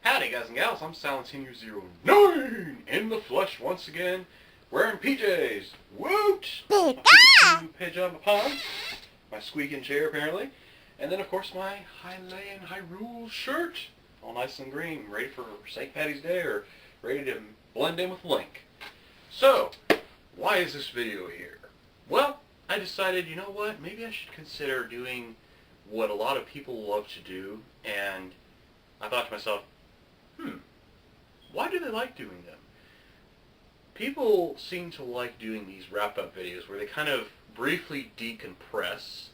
Howdy guys and gals, I'm Silent Senior 09 in the flesh once again, wearing PJs. Woot! My pajama pants, my squeaking chair apparently, and then of course my Highlayan Hyrule shirt, all nice and green, ready for St. Patty's Day or ready to blend in with Link. So, why is this video here? Well, I decided, you know what, maybe I should consider doing what a lot of people love to do, and I thought to myself, why do they like doing them? People seem to like doing these wrap-up videos where they kind of briefly decompress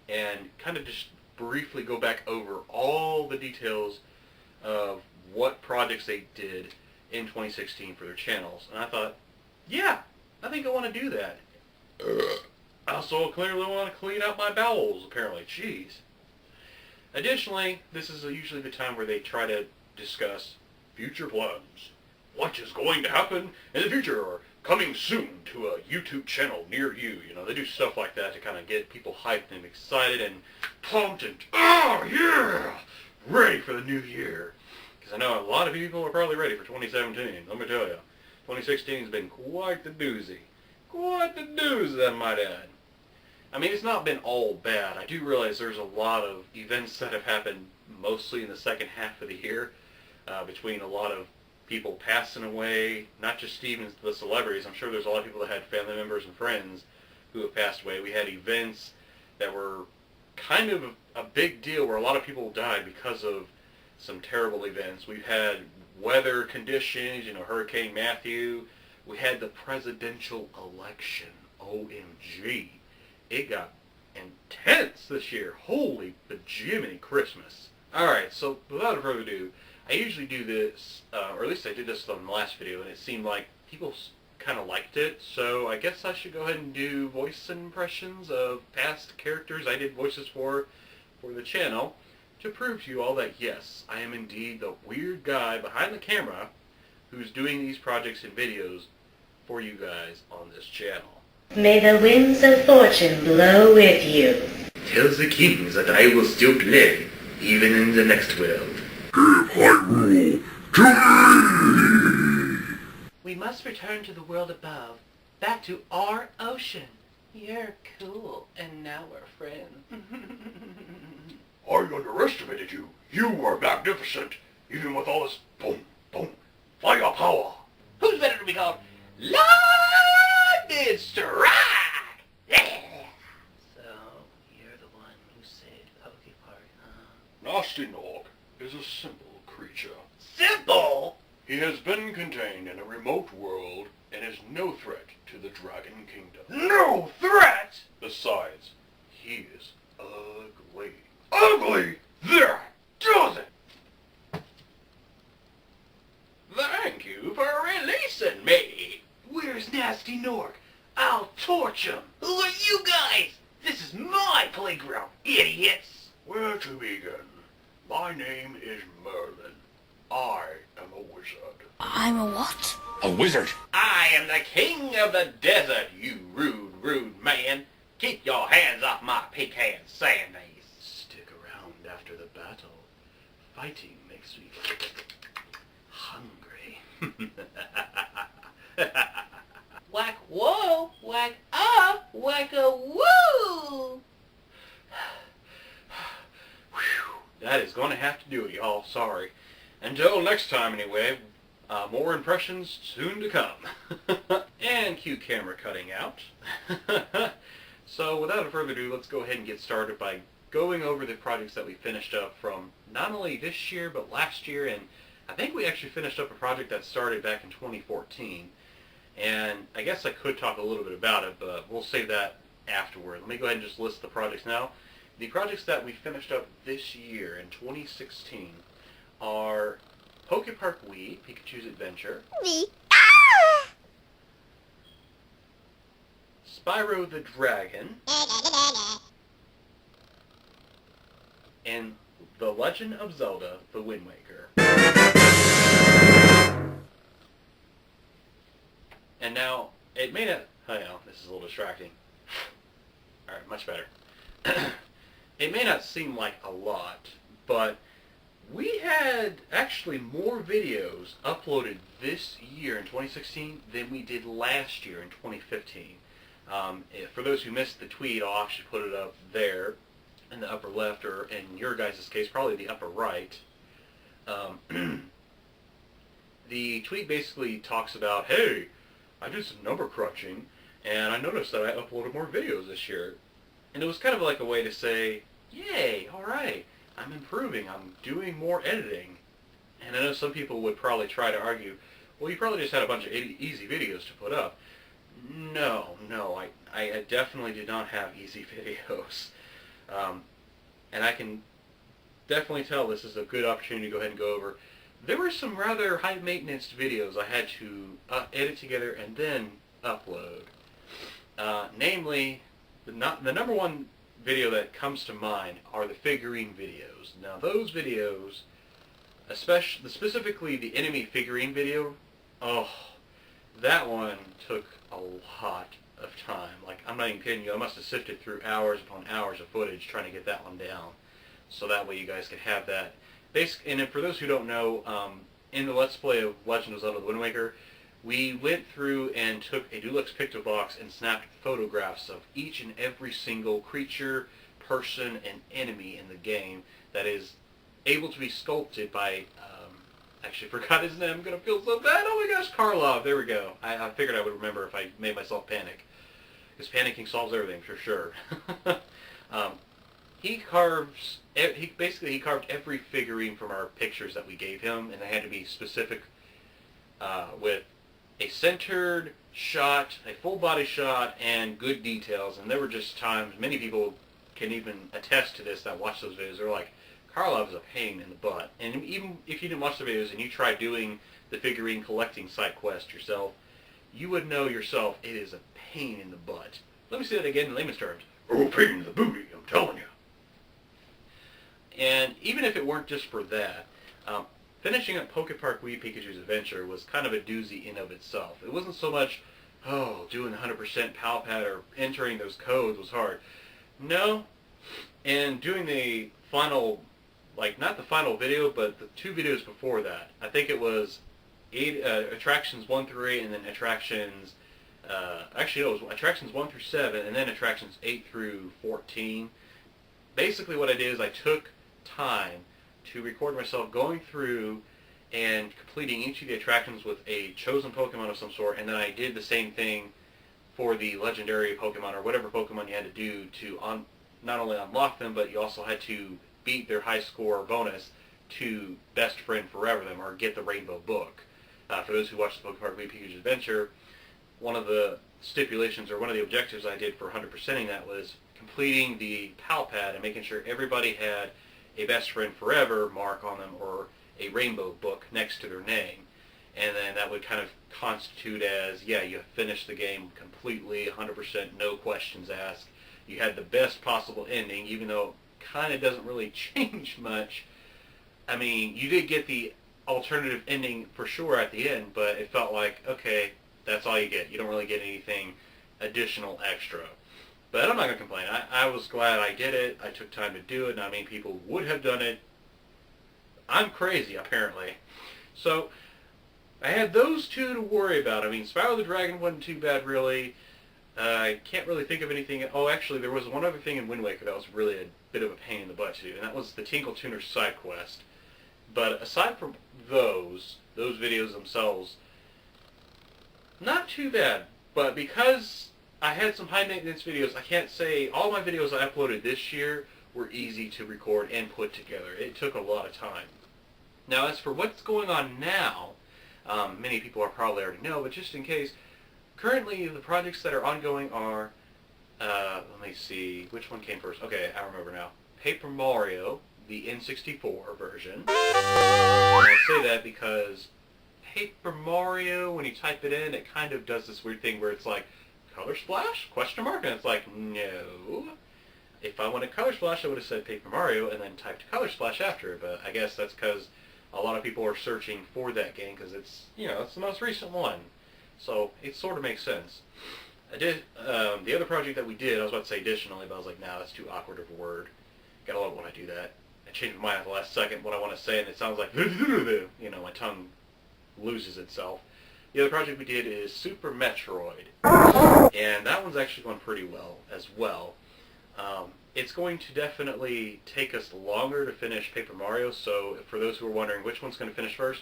and kind of just briefly go back over all the details of what projects they did in 2016 for their channels. And I thought, yeah, I think I want to do that. I also clearly want to clean out my bowels, apparently. Jeez. Additionally, this is usually the time where they try to discuss future plans. What is going to happen in the future or coming soon to a YouTube channel near you. You know, they do stuff like that to kind of get people hyped and excited and pumped and, oh yeah, ready for the new year. Because I know a lot of people are probably ready for 2017. Let me tell you, 2016 has been quite the doozy. Quite the doozy, I might add. I mean, it's not been all bad. I do realize there's a lot of events that have happened mostly in the second half of the year, between a lot of people passing away, not just even the celebrities. I'm sure there's a lot of people that had family members and friends who have passed away. We had events that were kind of a big deal where a lot of people died because of some terrible events. We've had weather conditions, you know, Hurricane Matthew. We had the presidential election. OMG. It got intense this year. Holy bejiminy Christmas. Alright, so without further ado, I usually do this, or at least I did this on the last video, and it seemed like people kind of liked it, so I guess I should go ahead and do voice impressions of past characters I did voices for the channel, to prove to you all that yes, I am indeed the weird guy behind the camera who's doing these projects and videos for you guys on this channel. May the winds of fortune blow with you. Tell the kings that I will still play, even in the next world. Hyrule to me! We must return to the world above, back to our ocean. You're cool, and now we're friends. I underestimated you. You are magnificent, even with all this boom, boom, fire power. Who's better to be called Lightning Strike? Yeah! So, you're the one who saved Pokepark, huh? Nasty Nog is a simple creature. Simple? He has been contained in a remote world and is no threat to the Dragon Kingdom. No threat? Besides, he is ugly. Ugly? That does it! Thank you for releasing me. Where's Nasty Nork? I'll torch him. Who are you guys? This is my playground, idiots. Where to begin? My name is Merlin. I am a wizard. I'm a what? A wizard? I am the king of the desert, you rude, rude man. Keep your hands off my pecan sandies. Stick around after the battle. Fighting makes me hungry. Whack whoa, whack up, whack a woo. That is going to have to do it, y'all. Sorry. Until next time, anyway. More impressions soon to come. And cue camera cutting out. So, without further ado, let's go ahead and get started by going over the projects that we finished up from not only this year, but last year. And I think we actually finished up a project that started back in 2014. And I guess I could talk a little bit about it, but we'll save that afterward. Let me go ahead and just list the projects now. The projects that we finished up this year in 2016 are Poképark Wii, Pikachu's Adventure, Spyro the Dragon, and The Legend of Zelda, The Wind Waker. And now, it may not, I know, this is a little distracting. Alright, much better. It may not seem like a lot, but We had actually more videos uploaded this year in 2016 than we did last year in 2015. For those who missed the tweet, I'll actually put it up there in the upper left, or in your guys' case, probably the upper right. The tweet basically talks about, hey, I did some number crunching, and I noticed that I uploaded more videos this year. And it was kind of like a way to say, yay, alright, I'm improving, I'm doing more editing. And I know some people would probably try to argue, well, you probably just had a bunch of easy videos to put up. No, I definitely did not have easy videos. And I can definitely tell this is a good opportunity to go ahead and go over. There were some rather high-maintenance videos I had to edit together and then upload. Namely, the number one video that comes to mind are the figurine videos. Now those videos, specifically the enemy figurine video, oh, that one took a lot of time. Like, I'm not even kidding you, I must have sifted through hours upon hours of footage trying to get that one down. So that way you guys could have that. And then for those who don't know, in the Let's Play of Legend of Zelda The Wind Waker, we went through and took a Dulux Picto Box and snapped photographs of each and every single creature, person, and enemy in the game that is able to be sculpted by, actually forgot his name, I'm going to feel so bad, oh my gosh, Karlov, there we go. I figured I would remember if I made myself panic, because panicking solves everything, for sure. He carved every figurine from our pictures that we gave him, and they had to be specific with a centered shot, a full body shot, and good details. And there were just times, many people can even attest to this that watch those videos, they're like, Karlov is a pain in the butt. And even if you didn't watch the videos and you tried doing the figurine collecting side quest yourself, you would know yourself it is a pain in the butt. Let me say that again in layman's terms. Oh, pain in the booty, I'm telling you. And even if it weren't just for that, finishing up Pokepark Wii Pikachu's Adventure was kind of a doozy in of itself. It wasn't so much, oh, doing 100% pal pad or entering those codes was hard. No, and doing the final, like not the final video, but the two videos before that. I think it was attractions 1 through 8, and then attractions, actually no, it was attractions 1 through 7, and then attractions 8 through 14. Basically what I did is I took time to record myself going through and completing each of the attractions with a chosen Pokemon of some sort, and then I did the same thing for the legendary Pokemon or whatever Pokemon you had to do to not only unlock them, but you also had to beat their high score bonus to Best Friend Forever them or get the Rainbow Book. For those who watched the Pokepark Wii Pikachu's Adventure, one of the stipulations or one of the objectives I did for 100%ing that was completing the pal pad and making sure everybody had a Best Friend Forever mark on them or a Rainbow Book next to their name. And then that would kind of constitute as, yeah, you finished the game completely, 100%, no questions asked. You had the best possible ending, even though it kind of doesn't really change much. I mean, you did get the alternative ending for sure at the end, but it felt like, okay, that's all you get. You don't really get anything additional extra. But I'm not going to complain. I was glad I did it. I took time to do it. Not many people would have done it. I'm crazy, apparently. So, I had those two to worry about. I mean, Spyro the Dragon wasn't too bad, really. I can't really think of anything. Oh, actually, there was one other thing in Wind Waker that was really a bit of a pain in the butt to do, and that was the Tinkle Tuner side quest. But aside from those videos themselves, not too bad. But because I had some high maintenance videos, I can't say all my videos I uploaded this year were easy to record and put together. It took a lot of time. Now, as for what's going on now, many people are probably already know, but just in case, currently the projects that are ongoing are, let me see, which one came first? Okay, I remember now. Paper Mario, the N64 version. And I say that because Paper Mario, when you type it in, it kind of does this weird thing where it's like, Color Splash? Question mark? And it's like, no. If I wanted Color Splash, I would have said Paper Mario and then typed Color Splash after it, but I guess that's because a lot of people are searching for that game because it's, you know, it's the most recent one. So it sort of makes sense. I did, the other project that we did, I was about to say additionally, but I was like, nah, that's too awkward of a word. Gotta love it when I do that. I changed my mind at the last second what I want to say, and it sounds like, you know, my tongue loses itself. The other project we did is Super Metroid, and that one's actually going pretty well as well. It's going to definitely take us longer to finish Paper Mario, so for those who are wondering which one's going to finish first,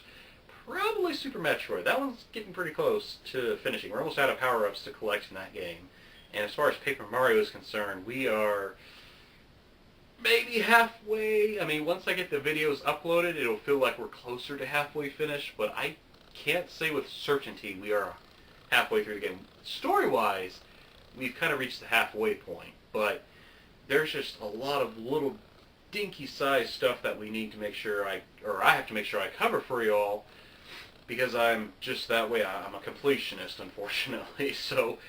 probably Super Metroid. That one's getting pretty close to finishing. We're almost out of power-ups to collect in that game. And as far as Paper Mario is concerned, we are maybe halfway. I mean, once I get the videos uploaded, it'll feel like we're closer to halfway finished, but I can't say with certainty we are halfway through the game. Story-wise, we've kind of reached the halfway point, but there's just a lot of little dinky-sized stuff that we need to make sure I have to make sure I cover for y'all, because I'm just that way. I'm a completionist, unfortunately. So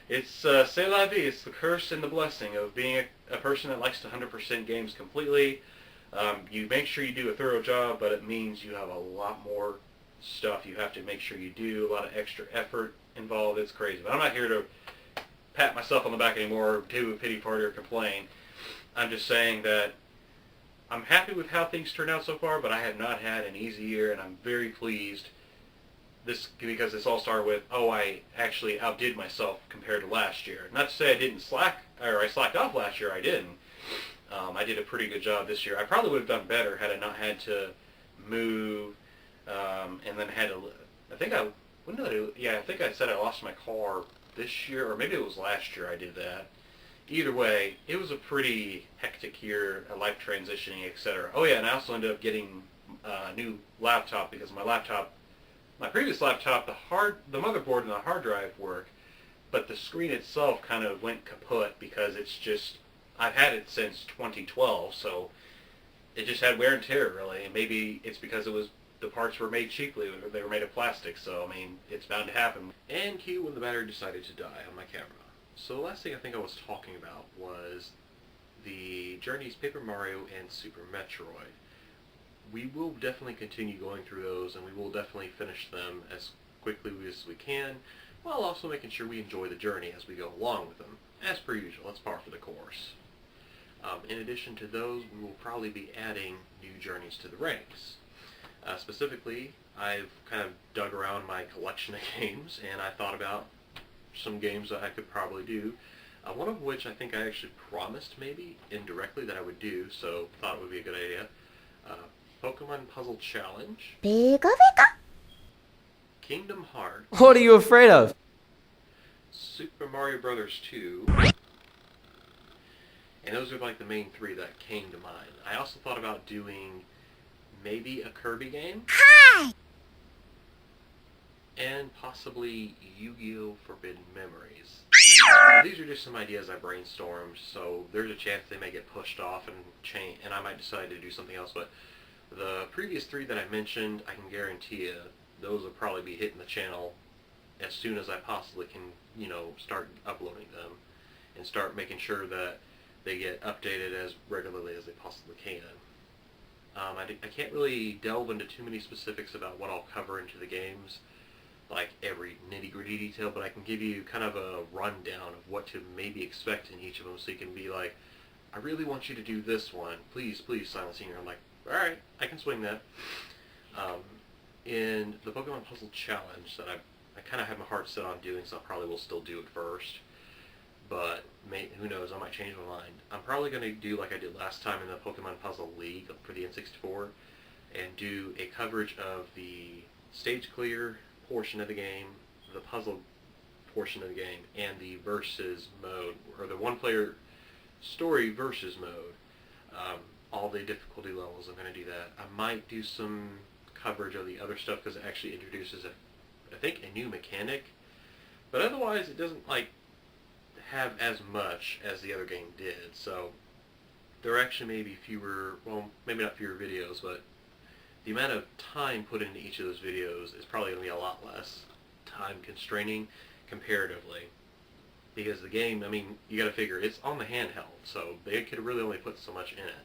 it's c'est la vie. It's the curse and the blessing of being a person that likes to 100% games completely. You make sure you do a thorough job, but it means you have a lot more stuff you have to make sure you do, a lot of extra effort involved. It's crazy. But I'm not here to pat myself on the back anymore, do a pity party or complain. I'm just saying that I'm happy with how things turned out so far, but I have not had an easy year, and I'm very pleased. Because this all started with, I actually outdid myself compared to last year. Not to say I didn't I slacked off last year. I didn't. I did a pretty good job this year. I probably would have done better had I not had to move, and then had to. I think I said I lost my car this year, or maybe it was last year I did that. Either way, it was a pretty hectic year, a life transitioning, etc. Oh yeah, and I also ended up getting a new laptop because my previous laptop, the motherboard and the hard drive work, but the screen itself kind of went kaput because I've had it since 2012, so it just had wear and tear, really. And maybe it's because the parts were made cheaply, they were made of plastic, so, I mean, it's bound to happen. And cue when the battery decided to die on my camera. So the last thing I think I was talking about was the Journeys Paper Mario and Super Metroid. We will definitely continue going through those, and we will definitely finish them as quickly as we can, while also making sure we enjoy the journey as we go along with them. As per usual, that's par for the course. In addition to those, we will probably be adding new journeys to the ranks. Specifically, I've kind of dug around my collection of games, and I thought about some games that I could probably do. One of which I think I actually promised, maybe, indirectly that I would do, so thought it would be a good idea. Pokémon Puzzle Challenge, Kingdom Hearts, What are you afraid of? Super Mario Brothers 2, and those are like the main three that came to mind. I also thought about doing maybe a Kirby game, and possibly Yu-Gi-Oh! Forbidden Memories. These are just some ideas I brainstormed, so there's a chance they may get pushed off and change, and I might decide to do something else, but the previous three that I mentioned, I can guarantee you, those will probably be hitting the channel as soon as I possibly can, start uploading them and start making sure that they get updated as regularly as they possibly can. I can't really delve into too many specifics about what I'll cover into the games, like every nitty-gritty detail, but I can give you kind of a rundown of what to maybe expect in each of them, so you can be like, I really want you to do this one. Please, Silent Senior. I'm like, alright, I can swing that. In the Pokemon Puzzle Challenge that I kind of have my heart set on doing, so I probably will still do it first. But who knows, I might change my mind. I'm probably going to do like I did last time in the Pokemon Puzzle League for the N64, and do a coverage of the stage clear portion of the game, the puzzle portion of the game, and the versus mode, or the one-player story versus mode. All the difficulty levels, I'm going to do that. I might do some coverage of the other stuff because it actually introduces, I think, a new mechanic. But otherwise, it doesn't have as much as the other game did. So there actually may be fewer, well, maybe not fewer videos, but the amount of time put into each of those videos is probably going to be a lot less time constraining comparatively. Because the game, I mean, you got to figure, it's on the handheld, so they could really only put so much in it.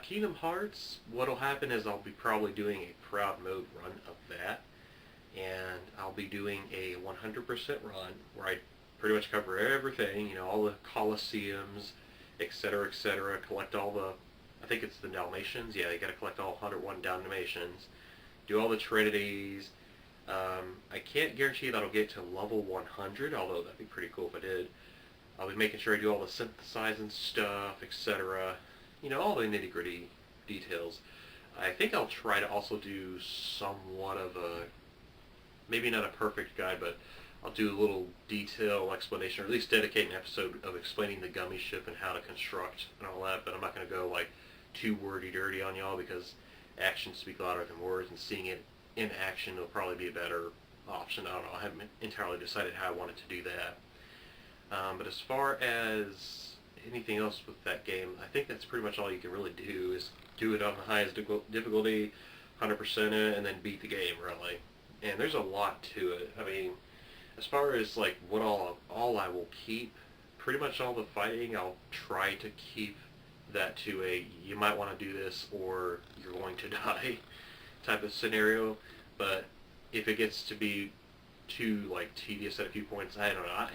Kingdom Hearts, what'll happen is I'll be probably doing a proud mode run of that, and I'll be doing a 100% run where I pretty much cover everything, all the Colosseums, etc., collect all the I think it's the Dalmatians. Yeah, you got to collect all 101 Dalmatians. Do all the Trinities. I can't guarantee that I'll get to level 100, although that'd be pretty cool if I did. I'll be making sure I do all the synthesizing stuff, etc. You know, all the nitty-gritty details. I think I'll try to also do somewhat of a, maybe not a perfect guide, but I'll do a little detail explanation, or at least dedicate an episode of explaining the gummy ship and how to construct and all that, but I'm not going to go like too wordy-dirty on y'all because actions speak louder than words, and seeing it in action will probably be a better option. I don't know, I haven't entirely decided how I wanted to do that. But as far as anything else with that game, I think that's pretty much all you can really do, is do it on the highest difficulty, 100% it, and then beat the game, really. And there's a lot to it. I mean, as far as like what all I will keep, pretty much all the fighting, I'll try to keep that to a you might want to do this or you're going to die type of scenario. But if it gets to be too like tedious at a few points, I don't know.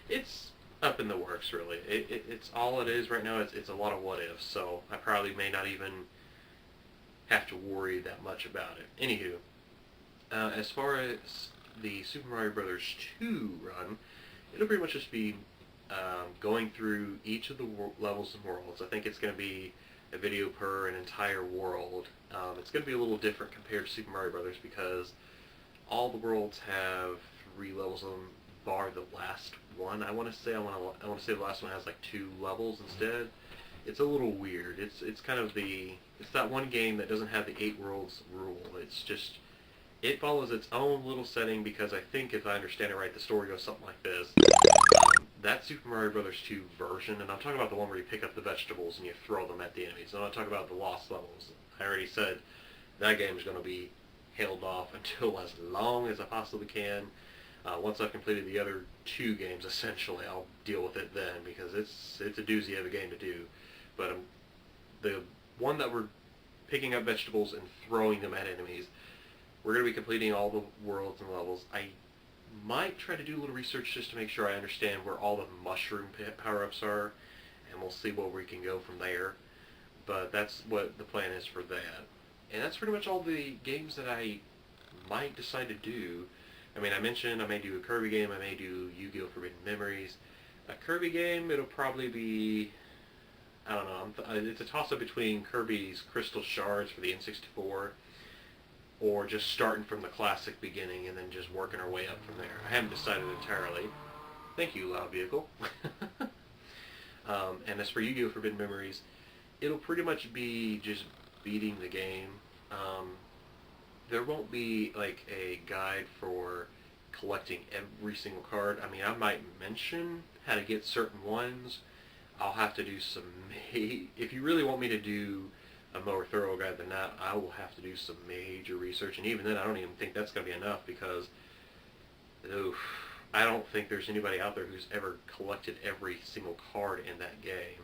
It's up in the works, really. It's all it is right now. It's a lot of what ifs, so I probably may not even have to worry that much about it. Anywho, as far as the Super Mario Brothers 2 run, it'll pretty much just be going through each of the levels and worlds. I think it's going to be a video per an entire world. It's going to be a little different compared to Super Mario Brothers because all the worlds have 3 levels of them, bar the last one. I want to say the last one has like 2 levels instead. It's a little weird. It's kind of it's that one game that doesn't have the 8 worlds rule. It's just, it follows its own little setting because I think, if I understand it right, the story goes something like this. That Super Mario Brothers 2 version, and I'm talking about the one where you pick up the vegetables and you throw them at the enemies. I'm not talking about the lost levels. I already said that game is going to be held off until as long as I possibly can. Once I've completed the other 2 games, essentially, I'll deal with it then, because it's a doozy of a game to do. But the one that we're picking up vegetables and throwing them at enemies, we're going to be completing all the worlds and levels. I might try to do a little research just to make sure I understand where all the mushroom power-ups are, and we'll see where we can go from there. But that's what the plan is for that. And that's pretty much all the games that I might decide to do. I mean, I mentioned I may do a Kirby game, I may do Yu-Gi-Oh! Forbidden Memories. A Kirby game, it'll probably be, I don't know, it's a toss-up between Kirby's Crystal Shards for the N64, or just starting from the classic beginning and then just working our way up from there. I haven't decided entirely. Thank you, loud vehicle. And as for Yu-Gi-Oh! Forbidden Memories, it'll pretty much be just beating the game. There won't be like a guide for collecting every single card. I mean, I might mention how to get certain ones. I'll have to do some if you really want me to do a more thorough guide than that, I will have to do some major research, and even then I don't even think that's going to be enough, because I don't think there's anybody out there who's ever collected every single card in that game.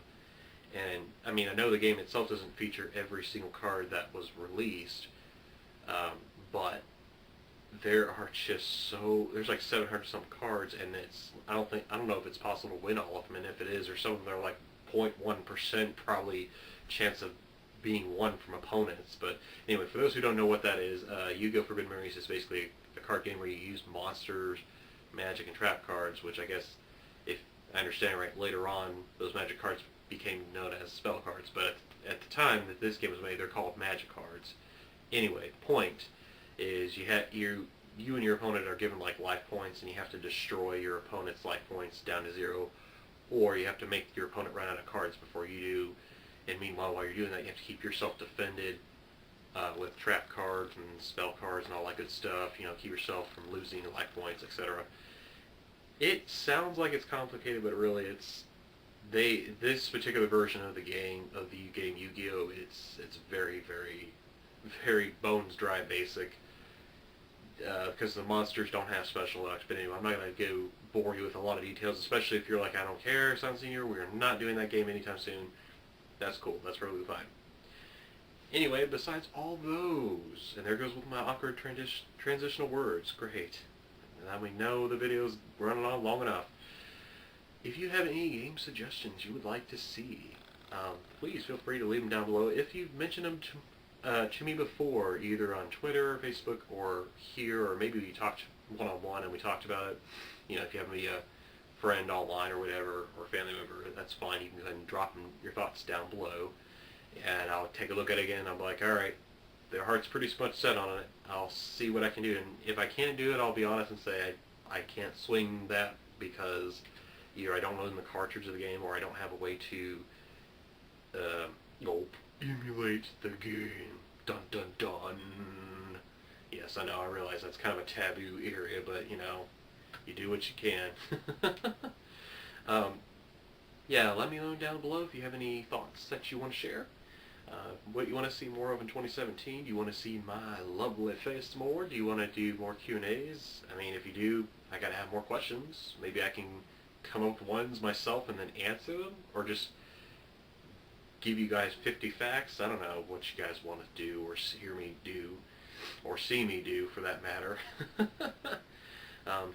And I mean, I know the game itself doesn't feature every single card that was released, but there are just there's like 700 some cards, and I don't know if it's possible to win all of them, and if it is, or some of them are like 0.1% probably chance of being won from opponents. But anyway, for those who don't know what that is, Yu-Gi-Oh! Forbidden Memories is basically a card game where you use monsters, magic, and trap cards, which I guess, if I understand right, later on those magic cards became known as spell cards, but at the time that this game was made, they're called magic cards. Anyway, the point is you and your opponent are given like life points, and you have to destroy your opponent's life points down to 0, or you have to make your opponent run out of cards before you do. And meanwhile, while you're doing that, you have to keep yourself defended with trap cards and spell cards and all that good stuff. You know, keep yourself from losing life points, etc. It sounds like it's complicated, but really this particular version of the game Yu-Gi-Oh! It's very, very, very bones dry basic, because the monsters don't have special effects. But anyway, I'm not going to bore you with a lot of details, especially if you're like, I don't care, Sun Senior, we're not doing that game anytime soon. That's cool. That's perfectly fine. Anyway, besides all those, and there goes with my awkward transitional words. Great. Now we know the video's running on long enough. If you have any game suggestions you would like to see, please feel free to leave them down below. If you've mentioned them to me before, either on Twitter, Facebook, or here, or maybe we talked one-on-one and we talked about it. You know, if you have me a friend online or whatever, or family member, that's fine. You can go ahead and drop your thoughts down below, and I'll take a look at it again. I'm like, all right, their heart's pretty much set on it. I'll see what I can do, and if I can't do it, I'll be honest and say I can't swing that because either I don't own the cartridge of the game, or I don't have a way to emulate the game. Dun dun dun. Yes, I know, I realize that's kind of a taboo area, but you know, you do what you can. Yeah, let me know down below if you have any thoughts that you want to share. What you want to see more of in 2017? Do you want to see my lovely face more? Do you want to do more Q&As? I mean, if you do, I gotta have more questions. Maybe I can come up with ones myself and then answer them, or just give you guys 50 facts. I don't know what you guys want to do, or hear me do, or see me do for that matter.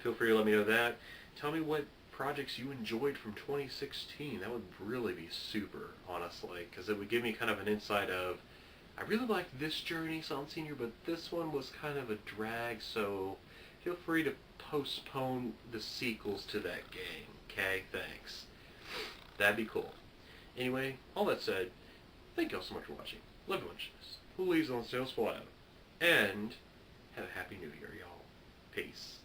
Feel free to let me know that. Tell me what projects you enjoyed from 2016. That would really be super, honestly, because it would give me kind of an insight of, I really liked this journey, Silent Senior, but this one was kind of a drag, so feel free to postpone the sequels to that game, okay? Thanks. That'd be cool. Anyway, all that said, thank y'all so much for watching. Love you much. Please don't stay fly out. And have a happy new year, y'all. Peace.